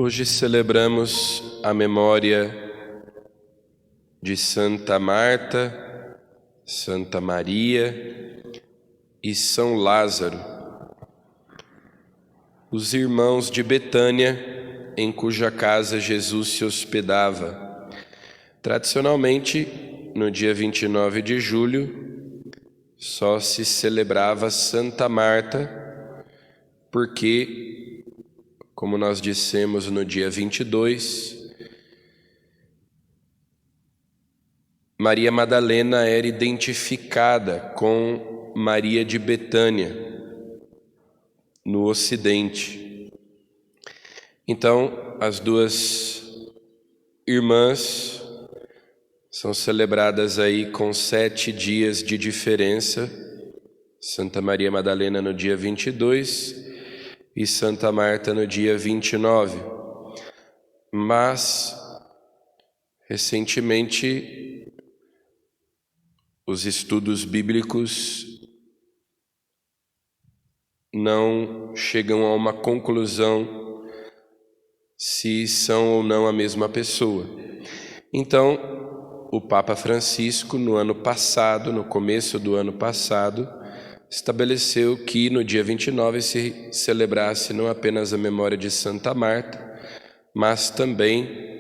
Hoje celebramos a memória de Santa Marta, Santa Maria e São Lázaro, os irmãos de Betânia, em cuja casa Jesus se hospedava. Tradicionalmente, no dia 29 de julho, só se celebrava Santa Marta, porque, como nós dissemos no dia 22, Maria Madalena era identificada com Maria de Betânia, no Ocidente. Então, as duas irmãs são celebradas aí com 7 dias de diferença. Santa Maria Madalena no dia 22 e Santa Marta no dia 29. Mas, recentemente, os estudos bíblicos não chegam a uma conclusão se são ou não a mesma pessoa. Então, o Papa Francisco, no ano passado, no começo do ano passado, estabeleceu que no dia 29 se celebrasse não apenas a memória de Santa Marta, mas também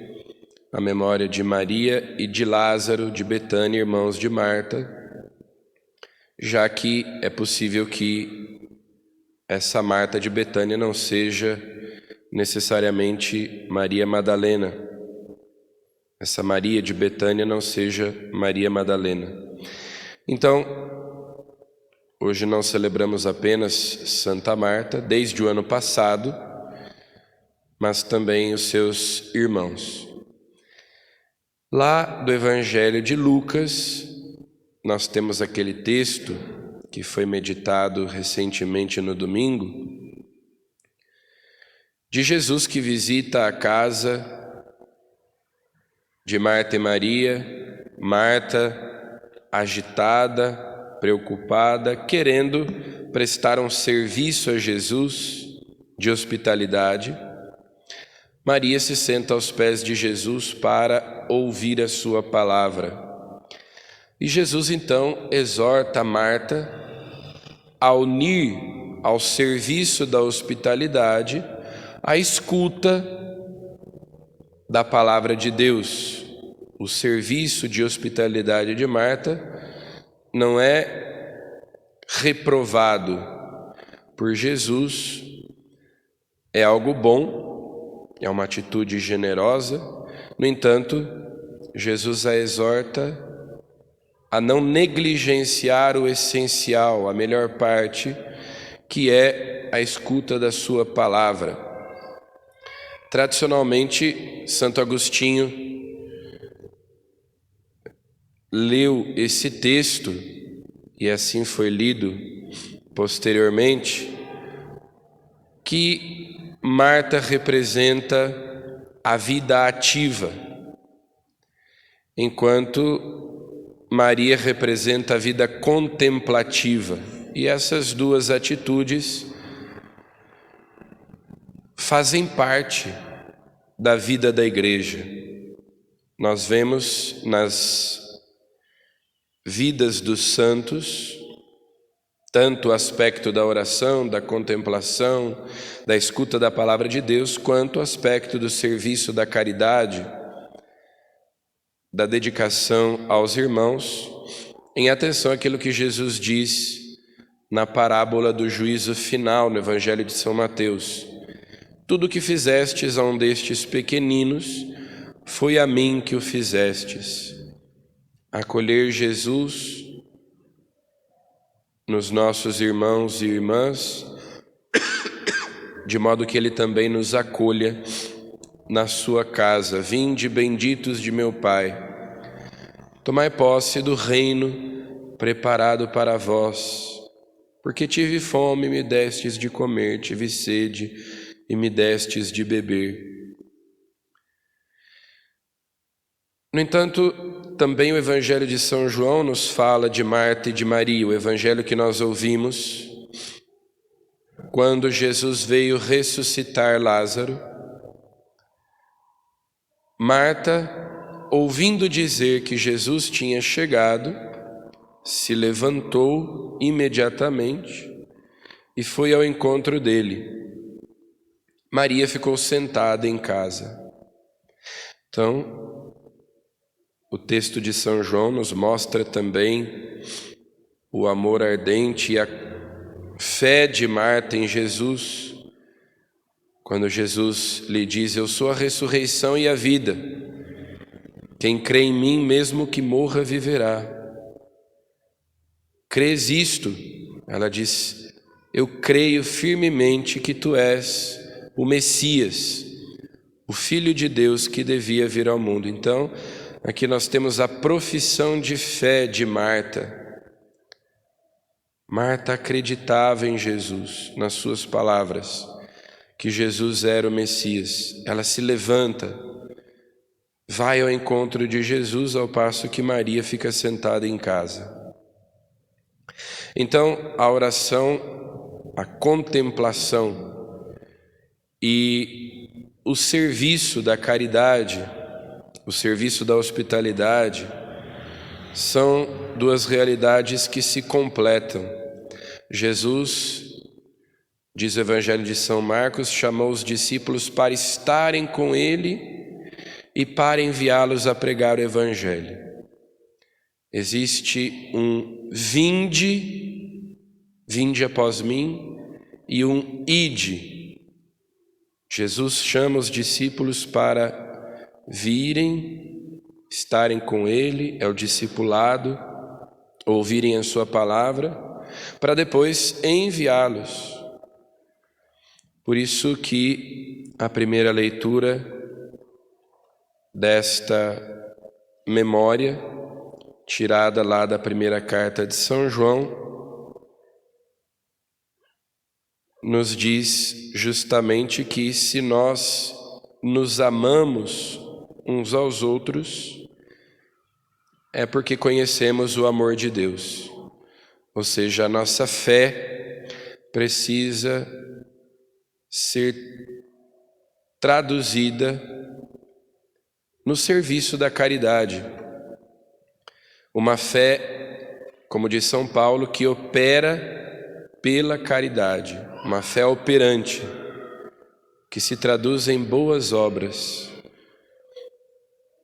a memória de Maria e de Lázaro de Betânia, irmãos de Marta, já que é possível que essa Marta de Betânia não seja necessariamente Maria Madalena. Essa Maria de Betânia não seja Maria Madalena. Então, hoje não celebramos apenas Santa Marta, desde o ano passado, mas também os seus irmãos. Lá do Evangelho de Lucas, nós temos aquele texto que foi meditado recentemente no domingo, de Jesus que visita a casa de Marta e Maria, Marta agitada, preocupada, querendo prestar um serviço a Jesus de hospitalidade. Maria se senta aos pés de Jesus para ouvir a sua palavra. E Jesus então exorta Marta a unir ao serviço da hospitalidade a escuta da palavra de Deus. O serviço de hospitalidade de Marta não é reprovado por Jesus, é algo bom, é uma atitude generosa. No entanto, Jesus a exorta a não negligenciar o essencial, a melhor parte, que é a escuta da sua palavra. Tradicionalmente, Santo Agostinho leu esse texto, e assim foi lido posteriormente, que Marta representa a vida ativa, enquanto Maria representa a vida contemplativa. E essas duas atitudes fazem parte da vida da igreja. Nós vemos nas vidas dos santos tanto o aspecto da oração, da contemplação, da escuta da palavra de Deus, quanto o aspecto do serviço, da caridade, da dedicação aos irmãos, em atenção àquilo que Jesus diz na parábola do juízo final, no Evangelho de São Mateus. Tudo o que fizestes a um destes pequeninos, foi a mim que o fizestes. Acolher Jesus nos nossos irmãos e irmãs, de modo que Ele também nos acolha na sua casa. Vinde, benditos de meu Pai, tomai posse do reino preparado para vós, porque tive fome e me destes de comer, tive sede e me destes de beber. No entanto, também o Evangelho de São João nos fala de Marta e de Maria, o Evangelho que nós ouvimos quando Jesus veio ressuscitar Lázaro. Marta, ouvindo dizer que Jesus tinha chegado, se levantou imediatamente e foi ao encontro dele. Maria ficou sentada em casa. Então, o texto de São João nos mostra também o amor ardente e a fé de Marta em Jesus, quando Jesus lhe diz: eu sou a ressurreição e a vida. Quem crê em mim, mesmo que morra, viverá. Crês isto? Ela diz: eu creio firmemente que tu és o Messias, o Filho de Deus que devia vir ao mundo. Então, aqui nós temos a profissão de fé de Marta. Marta acreditava em Jesus, nas suas palavras, que Jesus era o Messias. Ela se levanta, vai ao encontro de Jesus, ao passo que Maria fica sentada em casa. Então, a oração, a contemplação e o serviço da caridade, o serviço da hospitalidade, são duas realidades que se completam. Jesus, diz o Evangelho de São Marcos, chamou os discípulos para estarem com ele e para enviá-los a pregar o Evangelho. Existe um vinde após mim, e um ide. Jesus chama os discípulos para virem, estarem com ele, é o discipulado, ouvirem a sua palavra, para depois enviá-los. Por isso que a primeira leitura desta memória, tirada lá da primeira carta de São João, nos diz justamente que se nós nos amamos uns aos outros, é porque conhecemos o amor de Deus. Ou seja, a nossa fé precisa ser traduzida no serviço da caridade. Uma fé, como diz São Paulo, que opera pela caridade, uma fé operante, que se traduz em boas obras.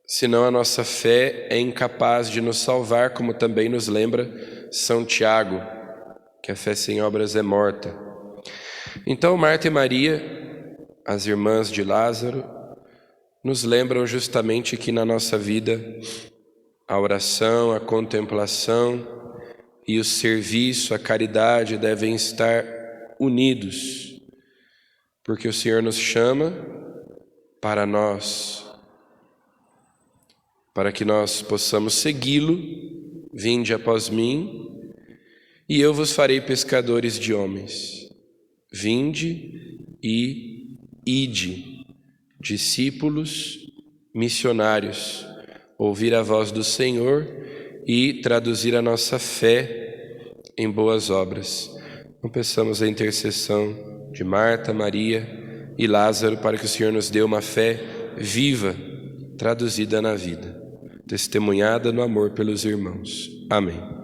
Senão a nossa fé é incapaz de nos salvar, como também nos lembra São Tiago, que a fé sem obras é morta. Então Marta e Maria, as irmãs de Lázaro, nos lembram justamente que na nossa vida a oração, a contemplação e o serviço, a caridade devem estar unidos, porque o Senhor nos chama para que nós possamos segui-lo. Vinde após mim, e eu vos farei pescadores de homens. Vinde e ide, discípulos missionários, ouvir a voz do Senhor e traduzir a nossa fé em boas obras. Então, peçamos a intercessão de Marta, Maria e Lázaro para que o Senhor nos dê uma fé viva, traduzida na vida, testemunhada no amor pelos irmãos. Amém.